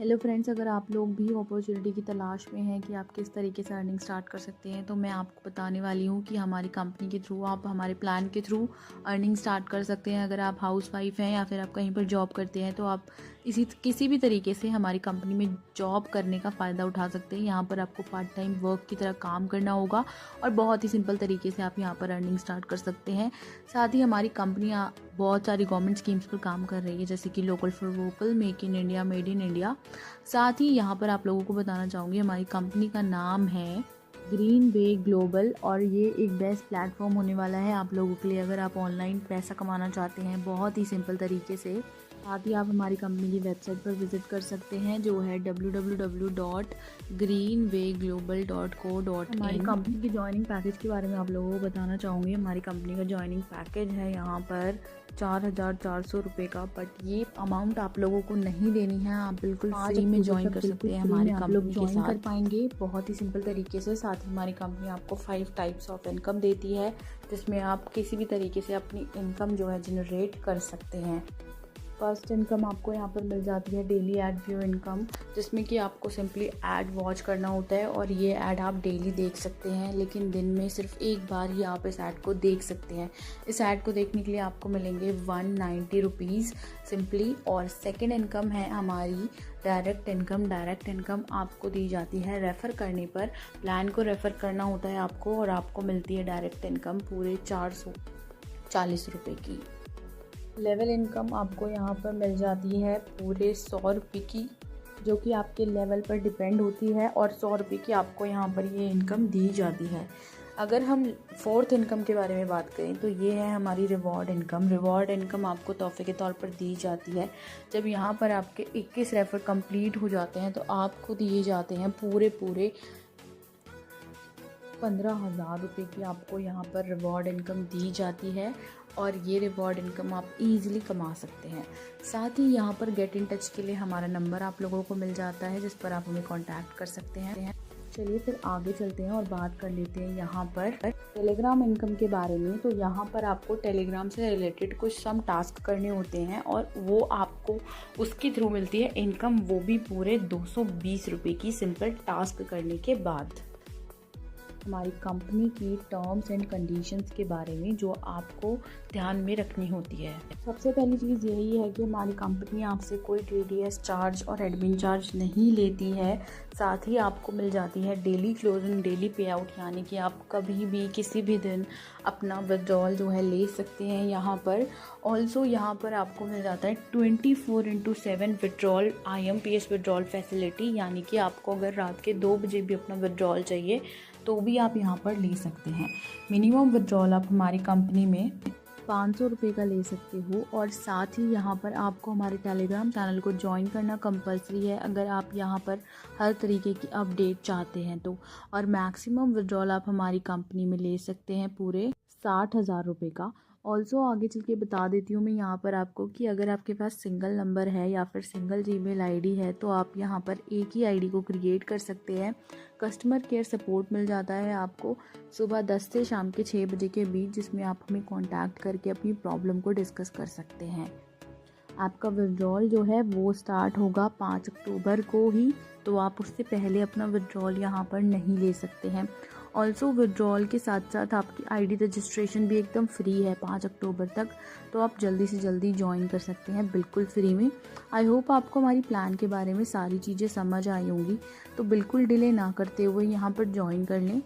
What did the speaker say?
Hello friends, अगर आप लोग भी अपॉर्चुनिटी की तलाश में हैं कि आप किस तरीके से अर्निंग स्टार्ट कर सकते हैं, तो मैं आपको बताने वाली हूँ कि हमारी कंपनी के थ्रू आप हमारे प्लान के थ्रू अर्निंग स्टार्ट कर सकते हैं। अगर आप हाउसवाइफ हैं या फिर आप कहीं पर जॉब करते हैं, तो आप किसी भी तरीके से हमारी कंपनी में जॉब करने का फ़ायदा उठा सकते हैं। यहाँ पर आपको पार्ट टाइम वर्क की तरह काम करना होगा और बहुत ही सिंपल तरीके से आप यहाँ पर अर्निंग स्टार्ट कर सकते हैं। साथ ही हमारी कंपनियाँ बहुत सारी गवर्नमेंट स्कीम्स पर काम कर रही है, जैसे कि local for vocal, make in India, made in India. साथ ही यहाँ पर आप लोगों को बताना चाहूँगी, हमारी कंपनी का नाम है ग्रीन वे ग्लोबल और ये एक बेस्ट प्लेटफॉर्म होने वाला है आप लोगों के लिए। अगर आप ऑनलाइन पैसा कमाना चाहते हैं बहुत ही सिंपल तरीके से, साथ ही आप हमारी कंपनी की वेबसाइट पर विज़िट कर सकते हैं, जो है www.greenwayglobal.co.in। हमारी कंपनी की जॉइनिंग पैकेज के बारे में आप लोगों को बताना चाहूँगी। हमारी कंपनी का जॉइनिंग पैकेज है यहाँ पर 4,400 रुपये का, बट ये अमाउंट आप लोगों को नहीं देनी है, आप बिल्कुल फ्री में ज्वाइन कर सकते हैं हमारी कंपनी के साथ। कर पाएंगे बहुत ही सिंपल तरीके से। साथ ही हमारी कंपनी आपको 5 टाइप्स ऑफ इनकम देती है, जिसमें आप किसी भी तरीके से अपनी इनकम जो है जनरेट कर सकते हैं। फर्स्ट इनकम आपको यहाँ पर मिल जाती है डेली एड व्यू इनकम, जिसमें कि आपको सिंपली ऐड वॉच करना होता है और ये ऐड आप डेली देख सकते हैं, लेकिन दिन में सिर्फ एक बार ही आप इस ऐड को देख सकते हैं। इस ऐड को देखने के लिए आपको मिलेंगे 190 रुपीज़ सिंपली। और सेकेंड इनकम है हमारी डायरेक्ट इनकम। डायरेक्ट इनकम आपको दी जाती है रेफ़र करने पर। प्लान को रेफ़र करना होता है आपको और आपको मिलती है डायरेक्ट इनकम पूरे 440 रुपये की। लेवल इनकम आपको यहाँ पर मिल जाती है पूरे 100 रुपये की, जो कि आपके लेवल पर डिपेंड होती है, और 100 रुपये की आपको यहाँ पर ये इनकम दी जाती है। अगर हम फोर्थ इनकम के बारे में बात करें, तो ये है हमारी रिवॉर्ड इनकम। रिवॉर्ड इनकम आपको तोहफे के तौर पर दी जाती है। जब यहाँ पर आपके 21 रेफ़र कंप्लीट हो जाते हैं, तो आपको दिए जाते हैं पूरे 15,000 रुपये की आपको यहाँ पर रिवॉर्ड इनकम दी जाती है, और ये रिवॉर्ड इनकम आप इजीली कमा सकते हैं। साथ ही यहाँ पर गेट इन टच के लिए हमारा नंबर आप लोगों को मिल जाता है, जिस पर आप हमें कांटेक्ट कर सकते हैं। चलिए फिर आगे चलते हैं और बात कर लेते हैं यहाँ पर टेलीग्राम इनकम के बारे में। तो यहाँ पर आपको टेलीग्राम से रिलेटेड कुछ सम टास्क करने होते हैं और वो आपको उसके थ्रू मिलती है इनकम, वो भी पूरे 220 रुपये की सिंपल टास्क करने के बाद। हमारी कंपनी की टर्म्स एंड कंडीशंस के बारे में जो आपको ध्यान में रखनी होती है। सबसे पहली चीज़ यही है कि हमारी कंपनी आपसे कोई TDS चार्ज और एडमिन चार्ज नहीं लेती है। साथ ही आपको मिल जाती है डेली क्लोजिंग, डेली पे आउट, यानी कि आप कभी भी किसी भी दिन अपना विड्रॉल जो है ले सकते हैं यहाँ पर। ऑल्सो यहाँ पर आपको मिल जाता है 24/7 विड्रॉल IMPS विड्रॉल फैसिलिटी, यानी कि आपको अगर रात के 2 बजे भी अपना विड्रॉल चाहिए तो भी आप यहाँ पर ले सकते हैं। मिनिमम विड्रॉल आप हमारी कंपनी में 500 रुपये का ले सकते हो। और साथ ही यहाँ पर आपको हमारे टेलीग्राम चैनल को ज्वाइन करना कंपलसरी है, अगर आप यहाँ पर हर तरीके की अपडेट चाहते हैं तो। और मैक्सिमम विड्रॉल आप हमारी कंपनी में ले सकते हैं पूरे 60,000 रुपये का। ऑल्सो आगे चल के बता देती हूँ मैं यहाँ पर आपको कि अगर आपके पास सिंगल नंबर है या फिर सिंगल जीमेल आईडी है, तो आप यहाँ पर एक ही आईडी को क्रिएट कर सकते हैं। कस्टमर केयर सपोर्ट मिल जाता है आपको सुबह 10 से शाम के 6 बजे के बीच, जिसमें आप हमें कांटेक्ट करके अपनी प्रॉब्लम को डिस्कस कर सकते हैं। आपका विड्रॉल जो है वो स्टार्ट होगा 5 अक्टूबर को ही, तो आप उससे पहले अपना विड्रॉल यहाँ पर नहीं ले सकते हैं। ऑल्सो विड्रॉल के साथ साथ आपकी ID रजिस्ट्रेशन भी एकदम फ्री है 5 अक्टूबर तक, तो आप जल्दी से जल्दी ज्वाइन कर सकते हैं बिल्कुल फ्री में। आई होप आपको हमारी प्लान के बारे में सारी चीज़ें समझ आई होंगी, तो बिल्कुल डिले ना करते हुए यहाँ पर ज्वाइन कर लें।